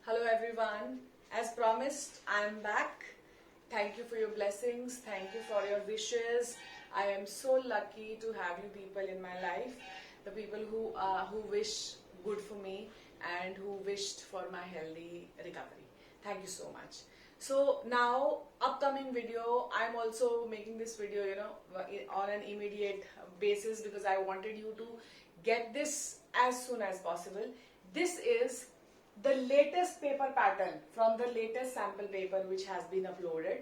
Hello everyone. As promised, I am back. Thank you for your blessings. Thank you for your wishes. I am so lucky to have you people in my life. The people who wish good for me and who wished for my healthy recovery. Thank you so much. So now, upcoming video, I'm also making this video, on an immediate basis because I wanted you to get this as soon as possible. This is the latest paper pattern from the latest sample paper which has been uploaded.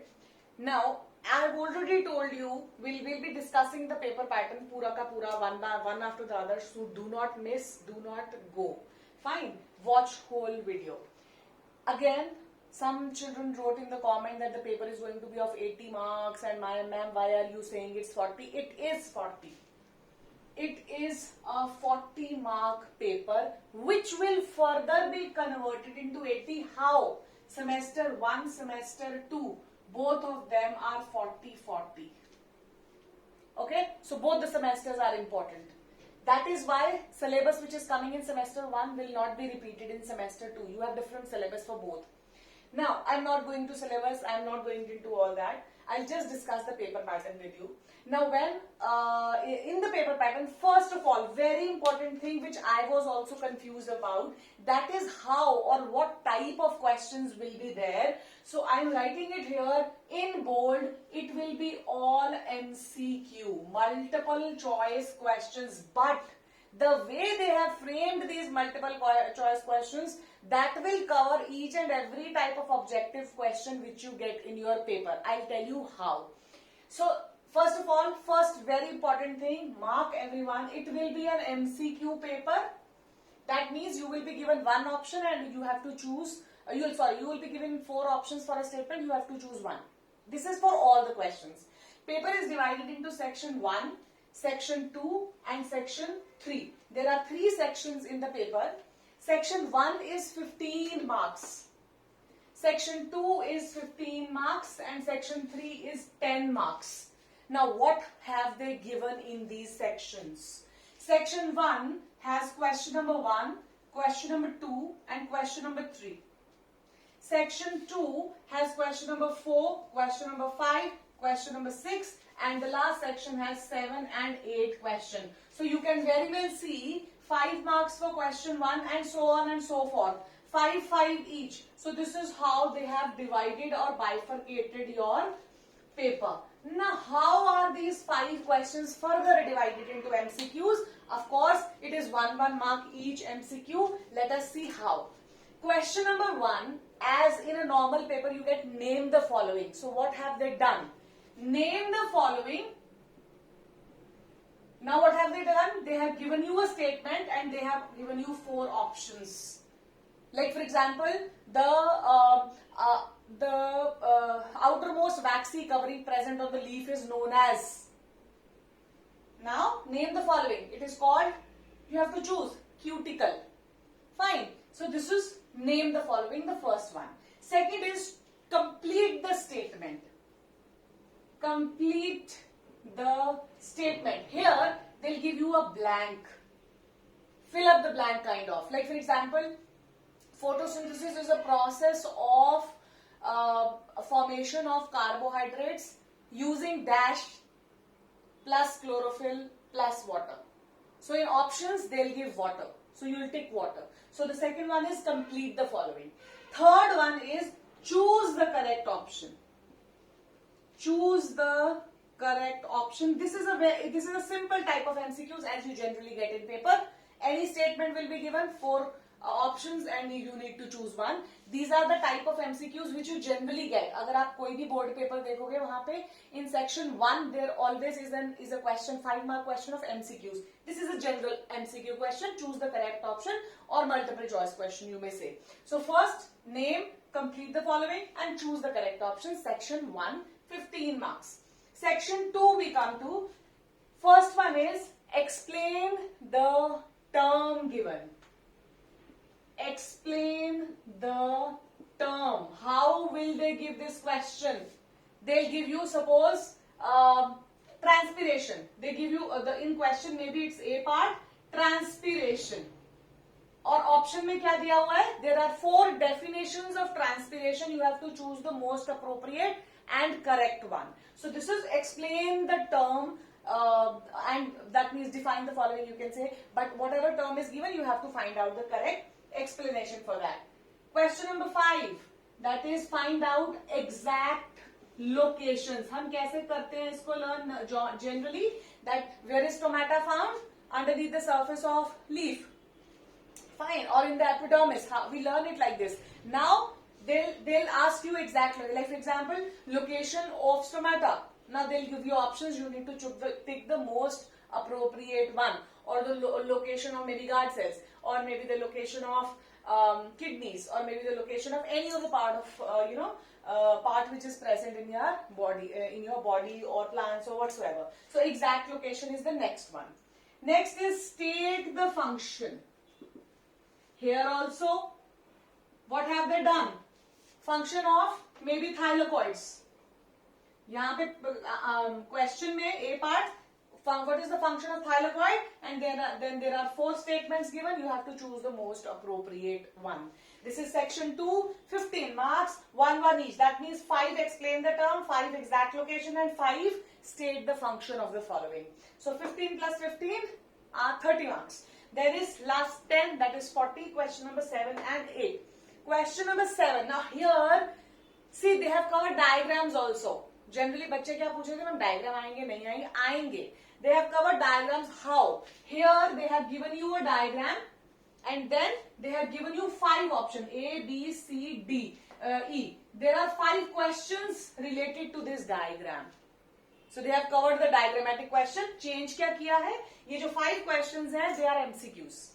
Now, I've already told you we'll be discussing the paper pattern pura ka pura one after the other. So do not miss, do not go. Fine, watch whole video. Again, some children wrote in the comment that the paper is going to be of 80 marks and ma'am, why are you saying it's 40? It is 40. It is a 40 mark paper which will further be converted into 80. How? Semester 1, semester 2, both of them are 40-40. Okay, so both the semesters are important. That is why syllabus which is coming in semester 1 will not be repeated in semester 2. You have different syllabus for both. Now, I'm not going to syllabus, I'm not going into all that. I'll just discuss the paper pattern with you. Now, when in the paper pattern, first of all, very important thing which I was also confused about, that is how or what type of questions will be there. So, I'm writing it here in bold. It will be all MCQ, multiple choice questions, but the way they have framed these multiple choice questions, that will cover each and every type of objective question which you get in your paper. I'll tell you how. So, first of all, first very important thing, mark everyone, it will be an MCQ paper. That means you will be given one option and you have to choose, you will be given 4 options for a statement, you have to choose one. This is for all the questions. Paper is divided into section 1, section 2 and section 3. There are 3 sections in the paper. Section 1 is 15 marks. Section 2 is 15 marks and section 3 is 10 marks. Now what have they given in these sections? Section 1 has question number 1, question number 2 and question number 3. Section 2 has question number 4, question number 5, question number 6 and the last section has 7 and 8 question. So you can very well see 5 marks for question 1 and so on and so forth. 5 each. So this is how they have divided or bifurcated your paper. Now how are these 5 questions further divided into MCQs? Of course it is 1 mark each MCQ. Let us see how. Question number 1, as in a normal paper you get name the following. So what have they done? Name the following. Now what have they done? They have given you a statement and they have given you 4 options. Like for example, the outermost waxy covering present on the leaf is known as. Now name the following. It is called, you have to choose, cuticle. Fine. So this is name the following, the first one. Second is complete the statement. Complete the statement. Here they'll give you a blank. Fill up the blank kind of. Like for example, photosynthesis is a process of formation of carbohydrates using dash plus chlorophyll plus water. So in options they'll give water. So you will tick water. So the second one is complete the following. Third one is choose the correct option. Choose the correct option. This is a simple type of MCQs as you generally get in paper. Any statement will be given 4 options and you need to choose one. These are the type of MCQs which you generally get. अगर आप कोई भी board paper देखोगे वहाँ पे in section 1 there always is a question, 5 mark question of MCQs. This is a general MCQ question. Choose the correct option or multiple choice question you may say. So first name, complete the following and choose the correct option. Section 1, 15 marks. Section 2 we come to. First one is explain the term given. Explain the term. How will they give this question? They'll give you, suppose, transpiration. They give you in question, maybe it's A part, transpiration. और option में क्या दिया हुआ है, there are 4 definitions of transpiration, you have to choose the most appropriate and correct one. So this is explain the term and that means define the following, you can say, but whatever term is given you have to find out the correct explanation for that. Question number 5, that is find out exact locations. हम कैसे करते हैं इसको learn generally, that where is stomata found, underneath the surface of leaf, fine, or in the epidermis. We learn it like this. Now they'll ask you exactly, like for example, location of stomata. Now they'll give you options, you need to pick the most appropriate one, or the location of maybe guard cells, or maybe the location of kidneys, or maybe the location of any other part of part which is present in your body or plants or whatsoever. So exact location is the next one. Next is state the function. Here also, what have they done? Function of maybe thylakoids. यहाँ पे question में A part, what is the function of thylakoid, and then there are 4 statements given. You have to choose the most appropriate one. This is section 2, 15 marks, 1 each. That means 5 explain the term, 5 exact location, and 5 state the function of the following. So 15 plus 15 are 30 marks. There is last 10, that is 40, question number 7 and 8. Question number 7. Now here, see they have covered diagrams also. Generally बच्चे क्या पूछेंगे, ma'am diagram आएंगे नहीं आएंगे, आएंगे. They have covered diagrams. How? Here they have given you a diagram and then they have given you 5 options, A, B, C, D, E. There are 5 questions related to this diagram. So they have covered the diagrammatic question. Change क्या किया है? ये जो 5 questions हैं, they are MCQs.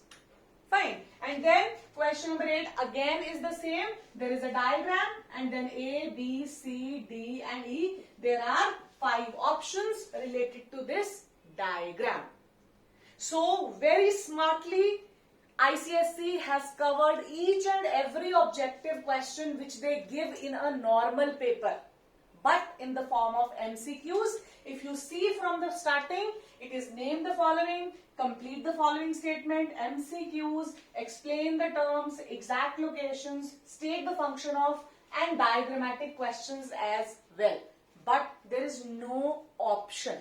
Fine. And then question number 8 again is the same. There is a diagram and then A, B, C, D and E. There are 5 options related to this diagram. So very smartly ICSE has covered each and every objective question which they give in a normal paper, but in the form of MCQs. If you see from the starting, it is name the following, complete the following statement, MCQs, explain the terms, exact locations, state the function of, and diagrammatic questions as well. But there is no option.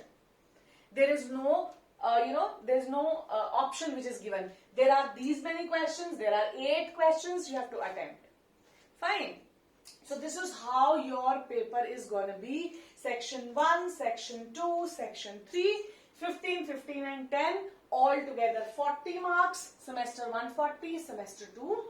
There is no option which is given. There are these many questions. There are 8 questions you have to attempt. Fine. So this is how your paper is going to be. Section 1, Section 2, Section 3, 15, 15 and 10. All together 40 marks. Semester 1 40, Semester 2